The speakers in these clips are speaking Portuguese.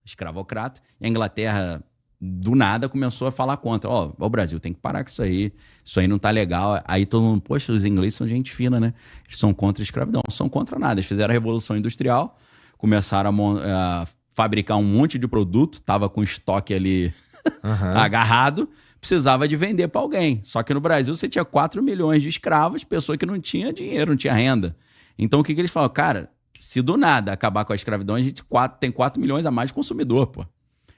escravocrata, e a Inglaterra, do nada, começou a falar contra. Ó, o Brasil tem que parar com isso aí não tá legal. Aí todo mundo, poxa, os ingleses são gente fina, né? Eles são contra a escravidão. Não são contra nada. Eles fizeram a Revolução Industrial, começaram a fabricar um monte de produto, tava com estoque ali agarrado, precisava de vender para alguém. Só que no Brasil você tinha 4 milhões de escravos, pessoa que não tinha dinheiro, não tinha renda. Então o que eles falam? Cara, se do nada acabar com a escravidão, a gente tem 4 milhões a mais de consumidor, pô.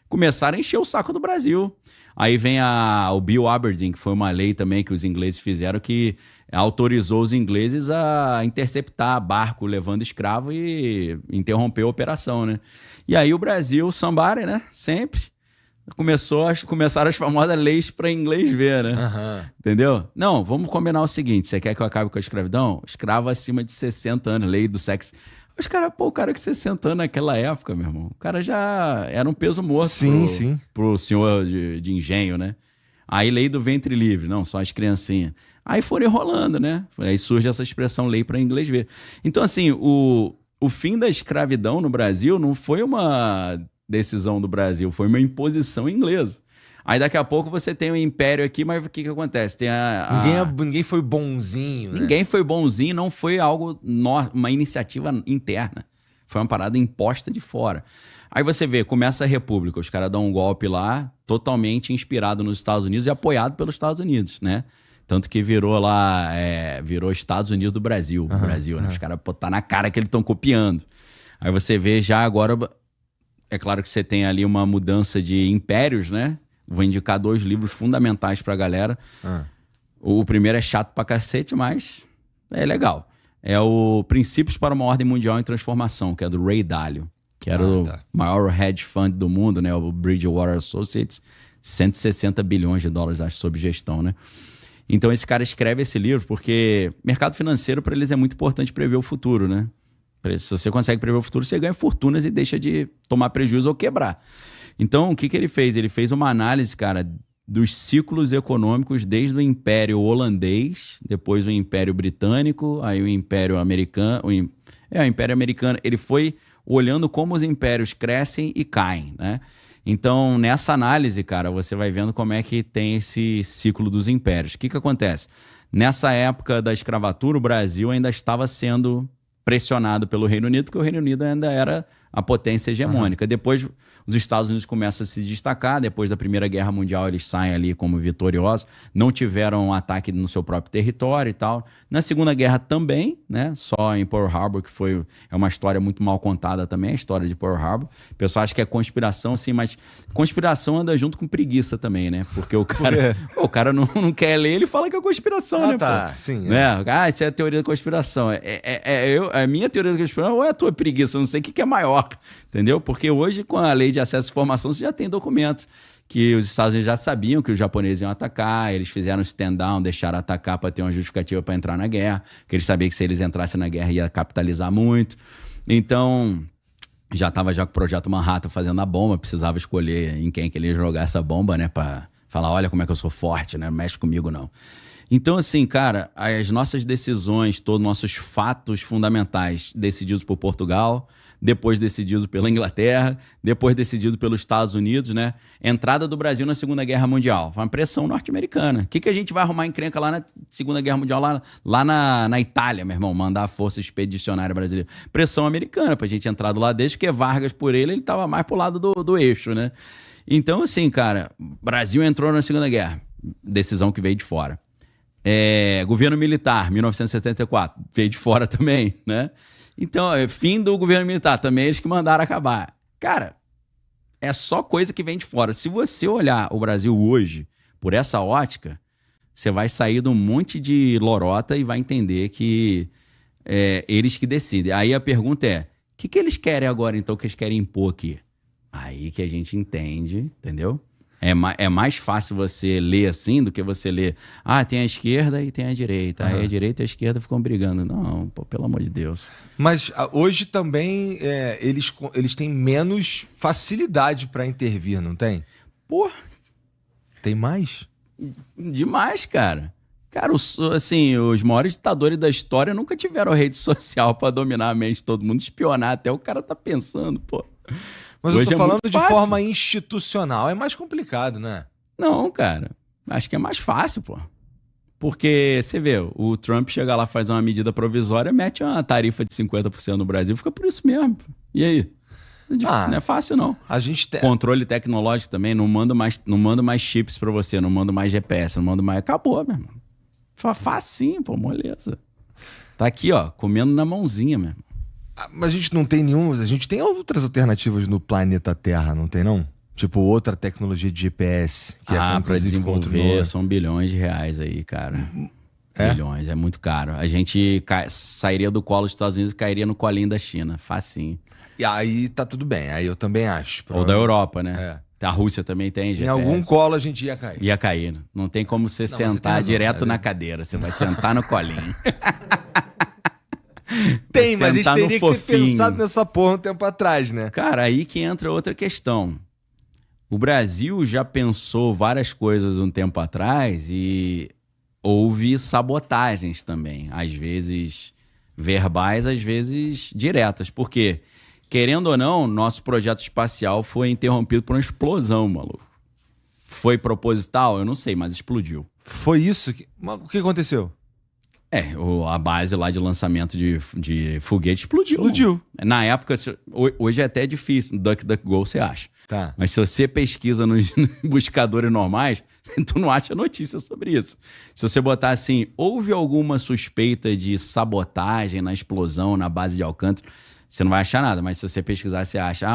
Começaram a encher o saco do Brasil. Aí vem o Bill Aberdeen, que foi uma lei também que os ingleses fizeram, que autorizou os ingleses a interceptar barco levando escravo e interrompeu a operação, né? E aí o Brasil, somebody, né? Sempre começaram as famosas leis para inglês ver, né? Entendeu? Não, vamos combinar o seguinte: você quer que eu acabe com a escravidão? Escravo acima de 60 anos, lei do sexo. Os caras, o cara com 60 anos naquela época, meu irmão, o cara já era um peso morto pro senhor de engenho, né? Aí lei do ventre livre, não, só as criancinhas. Aí foram enrolando, né? Aí surge essa expressão lei para inglês ver. Então, assim, o fim da escravidão no Brasil não foi uma decisão do Brasil, foi uma imposição inglesa. Aí daqui a pouco você tem um império aqui, mas o que acontece? Tem Ninguém foi bonzinho, né? Ninguém foi bonzinho, não foi algo, uma iniciativa interna. Foi uma parada imposta de fora. Aí você vê, começa a República, os caras dão um golpe lá, totalmente inspirado nos Estados Unidos e apoiado pelos Estados Unidos, né? Tanto que virou lá, virou Estados Unidos do Brasil, né? Os caras, tá na cara que eles estão copiando. Aí você vê já agora, é claro que você tem ali uma mudança de impérios, né? Vou indicar 2 livros fundamentais pra galera. O primeiro é chato pra cacete, mas é legal. É o Princípios para uma Ordem Mundial em Transformação, que é do Ray Dalio, que era o maior hedge fund do mundo, né? O Bridgewater Associates, 160 bilhões de dólares, acho, sob gestão, né? Então esse cara escreve esse livro porque mercado financeiro para eles é muito importante prever o futuro, né? Se você consegue prever o futuro, você ganha fortunas e deixa de tomar prejuízo ou quebrar. Então, o que ele fez? Ele fez uma análise, cara, dos ciclos econômicos desde o Império Holandês, depois o Império Britânico, aí o Império Americano. O Império Americano, ele foi olhando como os impérios crescem e caem, né? Então, nessa análise, cara, você vai vendo como é que tem esse ciclo dos impérios. O que acontece? Nessa época da escravatura, o Brasil ainda estava sendo pressionado pelo Reino Unido, porque o Reino Unido ainda era a potência hegemônica. Depois, os Estados Unidos começam a se destacar. Depois da Primeira Guerra Mundial, eles saem ali como vitoriosos. Não tiveram um ataque no seu próprio território e tal. Na Segunda Guerra também, né? Só em Pearl Harbor, que é uma história muito mal contada também, a história de Pearl Harbor. O pessoal acha que é conspiração, sim, mas conspiração anda junto com preguiça também, né? Porque o cara não quer ler, ele fala que é conspiração, né? Tá, sim. Né? Isso é a teoria da conspiração. A minha teoria da conspiração ou é a tua preguiça? Eu não sei o que é maior, entendeu? Porque hoje, com a lei de acesso à informação, você já tem documentos que os Estados Unidos já sabiam que os japoneses iam atacar, eles fizeram stand-down, deixaram atacar para ter uma justificativa para entrar na guerra, porque eles sabiam que se eles entrassem na guerra ia capitalizar muito. Então, já estava com o Projeto Manhattan fazendo a bomba, precisava escolher em quem que ele ia jogar essa bomba, né? Para falar, olha como é que eu sou forte, né? Não mexe comigo, não. Então, assim, cara, as nossas decisões, todos os nossos fatos fundamentais decididos por Portugal, depois decidido pela Inglaterra, depois decidido pelos Estados Unidos, né? Entrada do Brasil na Segunda Guerra Mundial. Foi uma pressão norte-americana. O que a gente vai arrumar encrenca lá na Segunda Guerra Mundial, lá na Itália, meu irmão? Mandar a Força Expedicionária Brasileira. Pressão americana pra gente entrar do lado deles, porque Vargas, por ele tava mais pro lado do eixo, né? Então, assim, cara, Brasil entrou na Segunda Guerra. Decisão que veio de fora. Governo militar, 1974, veio de fora também, né? Então, fim do governo militar, também eles que mandaram acabar. Cara, é só coisa que vem de fora. Se você olhar o Brasil hoje por essa ótica, você vai sair de um monte de lorota e vai entender que eles que decidem. Aí a pergunta é, o que eles querem agora, então, que eles querem impor aqui? Aí que a gente entende, entendeu? É mais fácil você ler assim do que você ler, tem a esquerda e tem a direita. Aí a direita e a esquerda ficam brigando. Não, pô, pelo amor de Deus. Mas hoje também eles têm menos facilidade para intervir, não tem? Pô. Tem mais? Demais, cara. Cara, assim, os maiores ditadores da história nunca tiveram rede social para dominar a mente de todo mundo, espionar até o cara tá pensando, pô. Mas Hoje eu tô é falando muito de fácil. forma institucional. É mais complicado, né? Não, cara. Acho que é mais fácil, pô. Porque, você vê, o Trump chega lá, faz uma medida provisória, mete uma tarifa de 50% no Brasil, fica por isso mesmo. Pô. E aí? Não é fácil, não. A gente tem... Controle tecnológico também, não mando mais chips pra você, não mando mais GPS, não mando mais... Acabou, meu irmão. Facinho, pô, moleza. Tá aqui, ó, comendo na mãozinha mesmo. Mas a gente não tem nenhum... A gente tem outras alternativas no planeta Terra, não tem, não? Tipo, outra tecnologia de GPS. Que Pra desenvolver são bilhões de reais aí, cara. Bilhões, é muito caro. A gente sairia do colo dos Estados Unidos e cairia no colinho da China. Facinho. E aí tá tudo bem, aí eu também acho. Ou da Europa, né? A Rússia também tem GPS. Em algum colo a gente ia cair. Ia cair. Não tem como você sentar direto na cadeira. Você vai sentar no colinho. Tem, mas a gente teria que ter pensado nessa porra um tempo atrás, né? Cara, aí que entra outra questão. O Brasil já pensou várias coisas um tempo atrás e houve sabotagens também. Às vezes verbais, às vezes diretas. Por quê? Querendo ou não, nosso projeto espacial foi interrompido por uma explosão, maluco. Foi proposital? Eu não sei, mas explodiu. Foi isso? Mas o que aconteceu? A base lá de lançamento de foguete explodiu. Explodiu. Na época, hoje é até difícil, no DuckDuckGo você acha. Tá. Mas se você pesquisa nos buscadores normais, tu não acha notícia sobre isso. Se você botar assim, houve alguma suspeita de sabotagem na explosão na base de Alcântara, você não vai achar nada, mas se você pesquisar, você acha,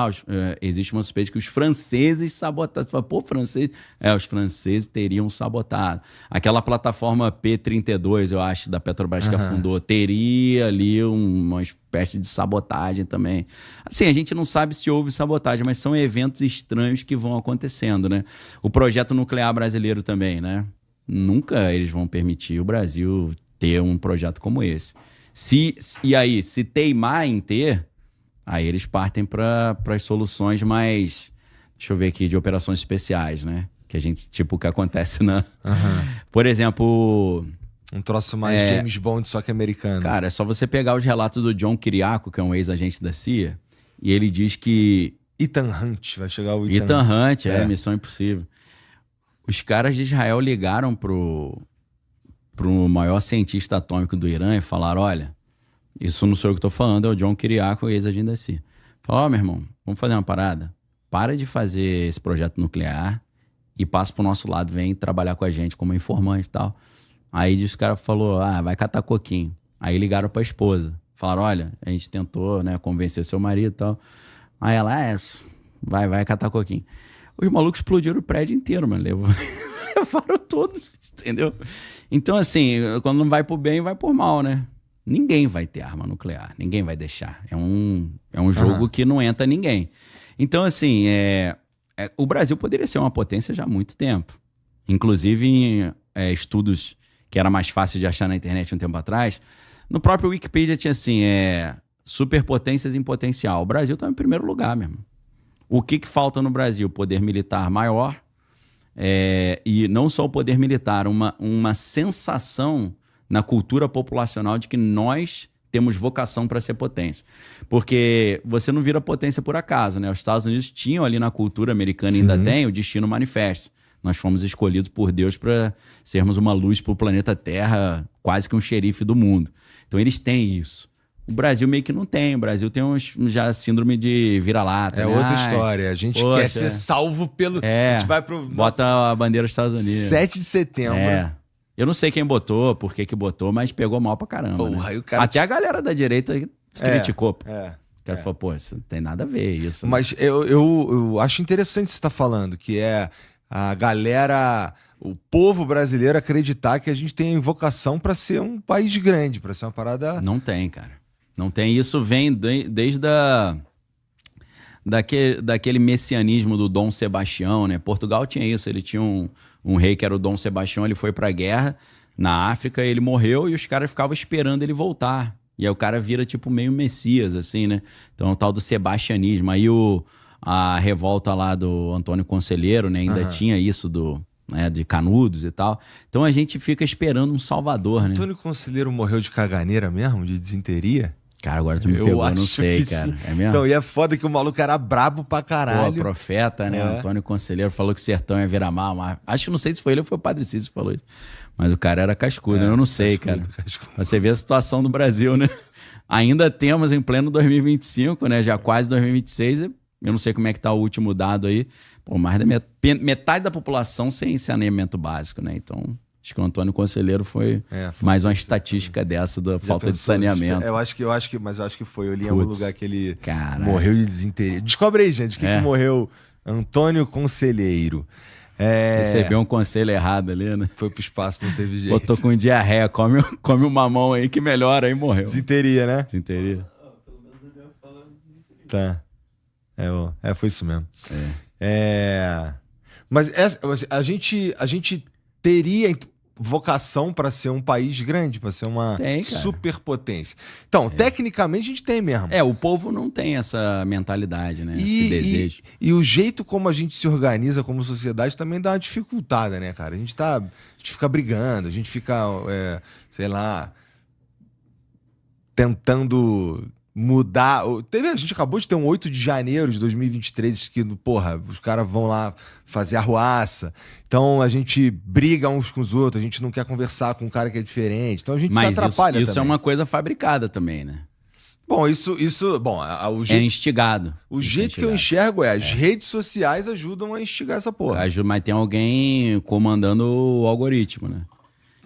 existe uma suspeita que os franceses sabotaram. Você fala, pô, francês? Os franceses teriam sabotado. Aquela plataforma P-32, eu acho, da Petrobras que afundou, teria ali uma espécie de sabotagem também. Assim, a gente não sabe se houve sabotagem, mas são eventos estranhos que vão acontecendo, né? O projeto nuclear brasileiro também, né? Nunca eles vão permitir o Brasil ter um projeto como esse. E aí, se teimar em ter, aí eles partem para as soluções mais, deixa eu ver aqui, de operações especiais, né? Que a gente, tipo, o que acontece na... Por exemplo... Um troço mais James Bond, só que americano. Cara, é só você pegar os relatos do John Kiriakou, que é um ex-agente da CIA, e ele diz que... Ethan Hunt, vai chegar o Ethan Hunt, Missão Impossível. Os caras de Israel ligaram pro maior cientista atômico do Irã e falaram, olha, isso não sou eu que estou falando, é o John Kiriakou, ex-agente da CIA. Falaram, meu irmão, vamos fazer uma parada? Para de fazer esse projeto nuclear e passa pro nosso lado, vem trabalhar com a gente como informante e tal. Aí o cara falou, vai catar coquinho. Aí ligaram pra esposa. Falaram, olha, a gente tentou, né, convencer seu marido e tal. Aí ela, vai catar coquinho. Os malucos explodiram o prédio inteiro, mano. Levaram todos, entendeu? Então, assim, quando não vai por bem, vai por mal, né? Ninguém vai ter arma nuclear, ninguém vai deixar. É um jogo que não entra ninguém. Então, assim, o Brasil poderia ser uma potência já há muito tempo. Inclusive em estudos que era mais fácil de achar na internet um tempo atrás, no próprio Wikipedia tinha assim, superpotências em potencial. O Brasil está em primeiro lugar mesmo. O que falta no Brasil? Poder militar maior, e não só o poder militar, uma sensação na cultura populacional de que nós temos vocação para ser potência. Porque você não vira potência por acaso, né? Os Estados Unidos tinham ali na cultura americana, ainda tem, o Destino Manifesto. Nós fomos escolhidos por Deus para sermos uma luz para o planeta Terra, quase que um xerife do mundo. Então eles têm isso. O Brasil meio que não tem. O Brasil tem já síndrome de vira-lata. É outra história. A gente quer ser salvo pelo... A gente vai pro... Bota a bandeira dos Estados Unidos. 7 de setembro. Eu não sei quem botou, por que botou, mas pegou mal pra caramba. Porra, né? o cara Até a galera da direita criticou. O cara falou, pô, isso não tem nada a ver isso. Mas eu acho interessante você estar falando, que a galera, o povo brasileiro acreditar que a gente tem vocação para ser um país grande, para ser uma parada... Não tem, cara. Não tem. Isso vem desde daquele messianismo do Dom Sebastião, né? Portugal tinha isso. Ele tinha um rei que era o Dom Sebastião, ele foi pra guerra na África, ele morreu e os caras ficavam esperando ele voltar. E aí o cara vira tipo meio messias, assim, né? Então o tal do sebastianismo. Aí a revolta lá do Antônio Conselheiro, né? Ainda tinha isso de Canudos e tal. Então a gente fica esperando um salvador, né? Antônio Conselheiro morreu de caganeira mesmo? De desinteria? Cara, agora tu me pegou, eu não acho sei, que cara. sim. É mesmo? Então, e é foda que o maluco era brabo pra Pô, caralho. profeta, né? É. Antônio Conselheiro falou que Sertão ia virar mal, mas acho que não sei se foi ele ou foi o Padre Cícero que falou isso. Mas o cara era cascudo, eu não sei, cascudo, cara. cascudo. Você vê a situação do Brasil, né? Ainda temos em pleno 2025, né? Já quase 2026. Eu não sei como é que tá o último dado aí. Pô, mais da metade da população sem saneamento básico, né? Então, acho que o Antônio Conselheiro foi mais uma estatística dessa da falta de saneamento. Mas eu acho que foi. Eu li em algum lugar que ele morreu de desinteria. Descobre aí, gente, que morreu Antônio Conselheiro. Recebeu um conselho errado ali, né? Foi pro espaço, não teve jeito. Botou com diarreia, come um mamão aí que melhora, aí morreu. Desinteria, né? Desinteria. Pelo menos ele ia falando desinteria. Tá. Foi isso mesmo. Mas a gente teria vocação para ser um país grande, para ser uma superpotência. Então, tecnicamente a gente tem mesmo. O povo não tem essa mentalidade, né? Esse desejo. E o jeito como a gente se organiza como sociedade também dá uma dificultada, né, cara? A gente fica brigando, a gente fica, sei lá, tentando mudar. A gente acabou de ter um 8 de janeiro de 2023 que, porra, os caras vão lá fazer arruaça. Então a gente briga uns com os outros, a gente não quer conversar com um cara que é diferente. Então a gente se atrapalha. Isso é uma coisa fabricada também, né? Bom, o jeito, é instigado. O jeito que eu enxergo as redes sociais ajudam a instigar essa porra. Mas tem alguém comandando o algoritmo, né?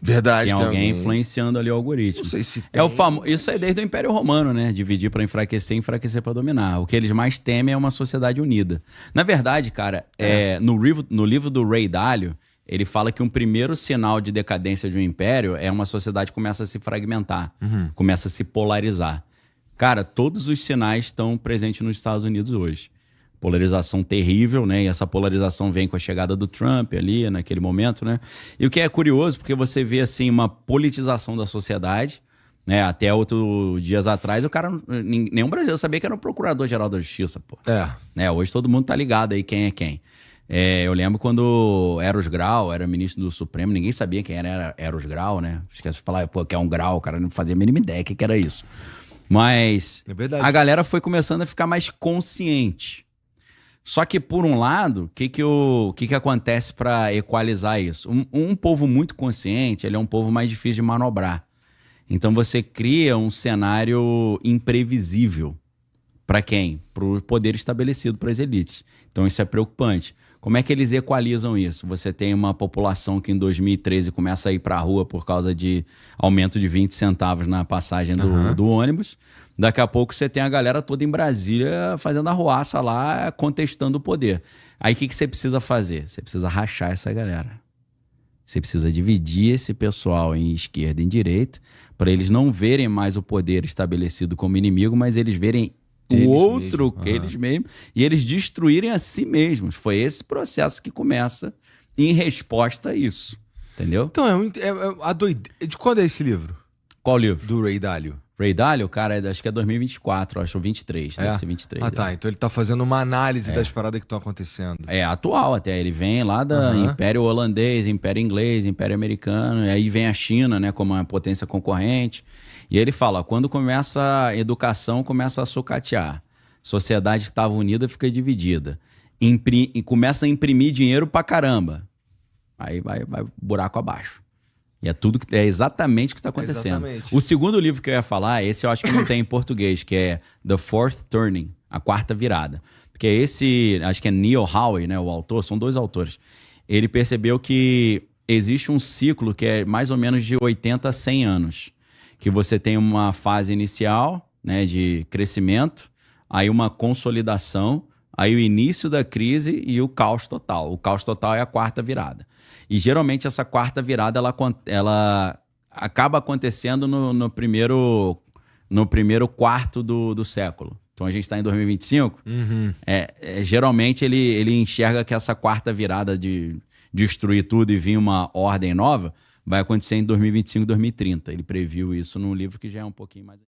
Verdade. Tem alguém influenciando ali o algoritmo. Não sei se tem. Isso aí desde o Império Romano, né? Dividir para enfraquecer e enfraquecer para dominar. O que eles mais temem é uma sociedade unida. Na verdade, cara, no livro do Ray Dalio, ele fala que um primeiro sinal de decadência de um império é uma sociedade que começa a se fragmentar, começa a se polarizar. Cara, todos os sinais estão presentes nos Estados Unidos hoje. Polarização terrível, né? E essa polarização vem com a chegada do Trump ali, naquele momento, né? E o que é curioso, porque você vê, assim, uma politização da sociedade, né? Até dias atrás, nenhum brasileiro sabia que era o Procurador-Geral da Justiça, pô. Hoje todo mundo tá ligado aí quem é quem. Eu lembro quando Eros Grau era ministro do Supremo, ninguém sabia quem era Eros Grau, né? Esquece de falar, que é um grau, o cara não fazia a mínima ideia que era isso. Mas a galera foi começando a ficar mais consciente. Só que, por um lado, o que acontece para equalizar isso? Um povo muito consciente, ele é um povo mais difícil de manobrar. Então, você cria um cenário imprevisível. Para quem? Para o poder estabelecido, para as elites. Então, isso é preocupante. Como é que eles equalizam isso? Você tem uma população que em 2013 começa a ir para a rua por causa de aumento de 20 centavos na passagem do ônibus. Daqui a pouco você tem a galera toda em Brasília fazendo arruaça lá, contestando o poder. Aí o que você precisa fazer? Você precisa rachar essa galera. Você precisa dividir esse pessoal em esquerda e em direita para eles não verem mais o poder estabelecido como inimigo, mas eles verem eles mesmos, e eles destruírem a si mesmos. Foi esse processo que começa em resposta a isso. Entendeu? Então, a doideira. De quando é esse livro? Qual livro? Do Ray Dalio. Ray Dalio, cara, acho que é 2024, acho, ou 23, deve ser 23. Tá. Então ele tá fazendo uma análise das paradas que estão acontecendo. É atual até, ele vem lá do Império Holandês, Império Inglês, Império Americano, e aí vem a China, né, como uma potência concorrente. E ele fala, quando começa a educação, começa a sucatear. Sociedade que estava unida fica dividida. E começa a imprimir dinheiro pra caramba. Aí vai buraco abaixo. E é exatamente o que está acontecendo. O segundo livro que eu ia falar, esse eu acho que não tem em português, que é The Fourth Turning, a quarta virada. Porque esse, acho que é Neil Howe, né, o autor, são dois autores. Ele percebeu que existe um ciclo que é mais ou menos de 80 a 100 anos. Que você tem uma fase inicial, né, de crescimento, aí uma consolidação, aí o início da crise e o caos total. O caos total é a quarta virada. E geralmente essa quarta virada ela acaba acontecendo no primeiro quarto do século. Então a gente está em 2025. Geralmente ele enxerga que essa quarta virada de destruir tudo e vir uma ordem nova vai acontecer em 2025, 2030. Ele previu isso num livro que já é um pouquinho mais...